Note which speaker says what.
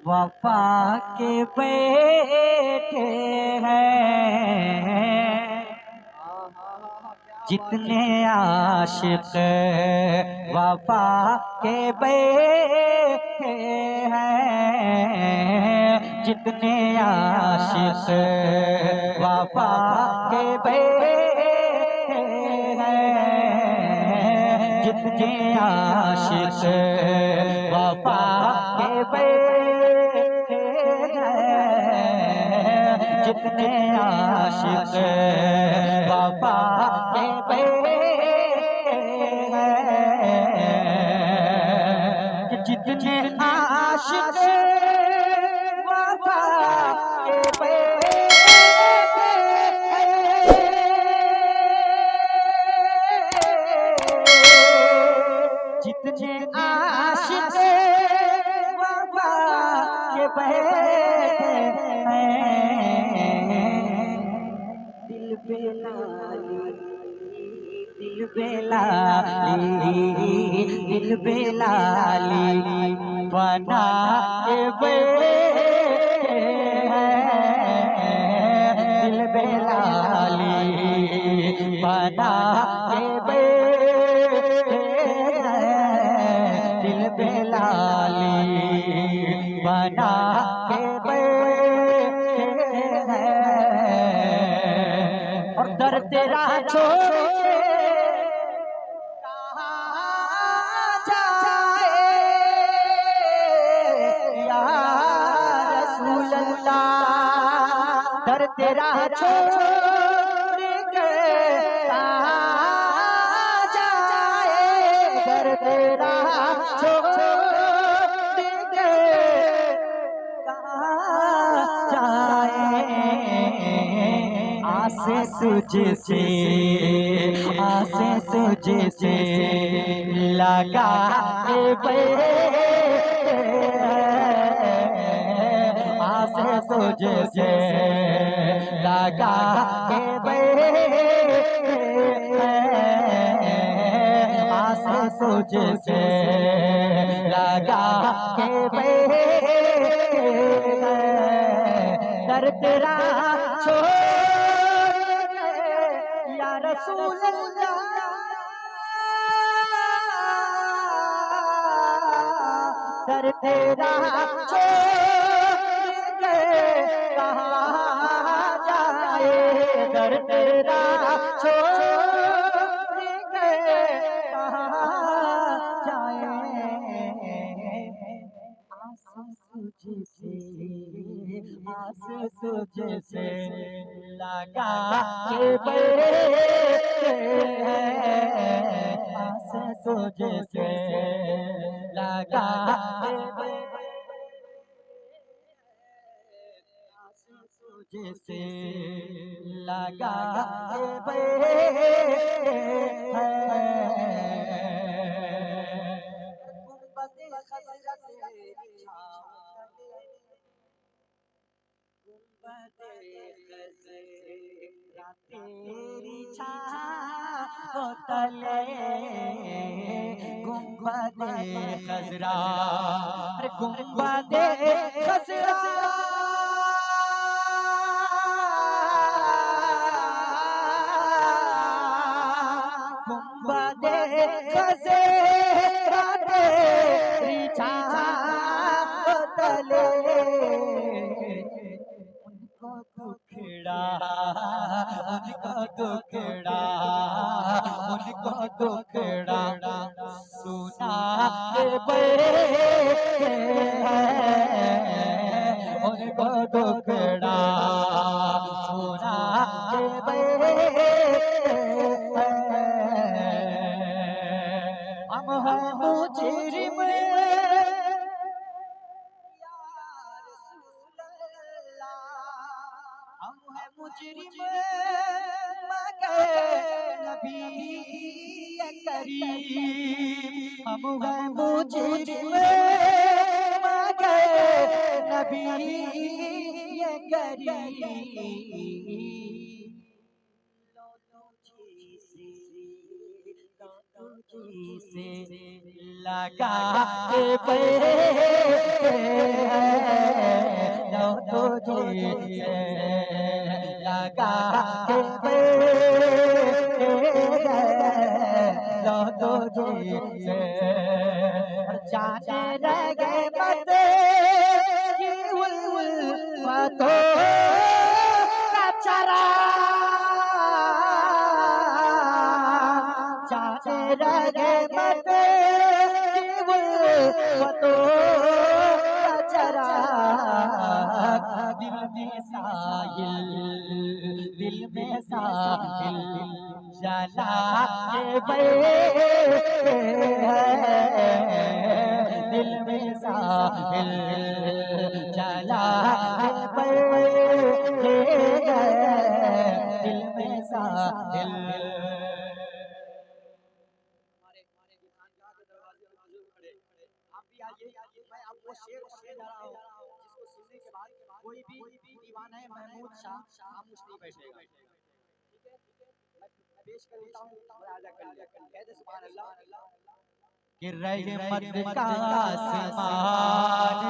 Speaker 1: वफा के बैठे हैं जितने आशिक वफा के बैठे हैं, जितने आशिक वफा के बैठे हैं, जितने आशिक वफा के बैठे हैं, जितने आशिक वफा के बैठे हैं, जितने आशिक वफा के बैठे हैं, जितने आशिक वफा के बैठे हैं, दिल बेलाली दिल बेलाली दिल बेलाली बना के बैठे हैं, दिल बेलाली बना के बैठे हैं, दिल बेलाली बना के बैठे हैं। और दर तेरा छोड़ के कहाँ जाए या रसूल अल्लाह, दर तेरा छोड़ के कहाँ जाए, दर तेरा छोड़ के कहाँ जाए, आसे तुझसे आसे तुझसे लगा के बैठे हैं, आसे तुझसे लगा के बैठे हैं, आसे तुझसे लगा के बैठे हैं, दर तेरा छोड़ या रसूल अल्लाह, दर तेरा छोड़ के कहाँ जाए, दर तेरा छोड़ के कहाँ जाए, आस तुझसे लगा के बैठे हैं, आस तुझसे लगा के बैठे, आस तुझसे लगा के बैठे हैं। तेरी छाओ तले गुंबदे खजरा, गुंबदे खजरा, गुंबदे खजरा तेरी छाओ तले, उनको दुखड़ा उनको दुखड़ा सुना के बैठे हैं, उनको दुखड़ा सुना के बैठे हैं। हम हैं मुजरिम मुजरिम मगर नबी करीम, हम हैं मुजरिम मगर नबी करीम, तुझे से लगा के बैठे हैं लो तुझे से लगा के बैठे हैं लो तुझे से जाने लगे मत कि उल्फतों का चरा जाने लगे मत कि उल्फतों का चरा दिल में साहिल जला के बैठे हैं दिल में साहिल जला के बैठे हैं दिल में साहिल। मैं आपको शेर पढ़ने जा रहा हूँ जिसको सुनने के बाद कोई भी दीवाना है महमूद शाह खामोश नहीं बैठेगा। ठीक है मैं पेश कर देता हूँ मुलाहिजा कर लिया कहते सुभान अल्लाह कि रहमत का आसमान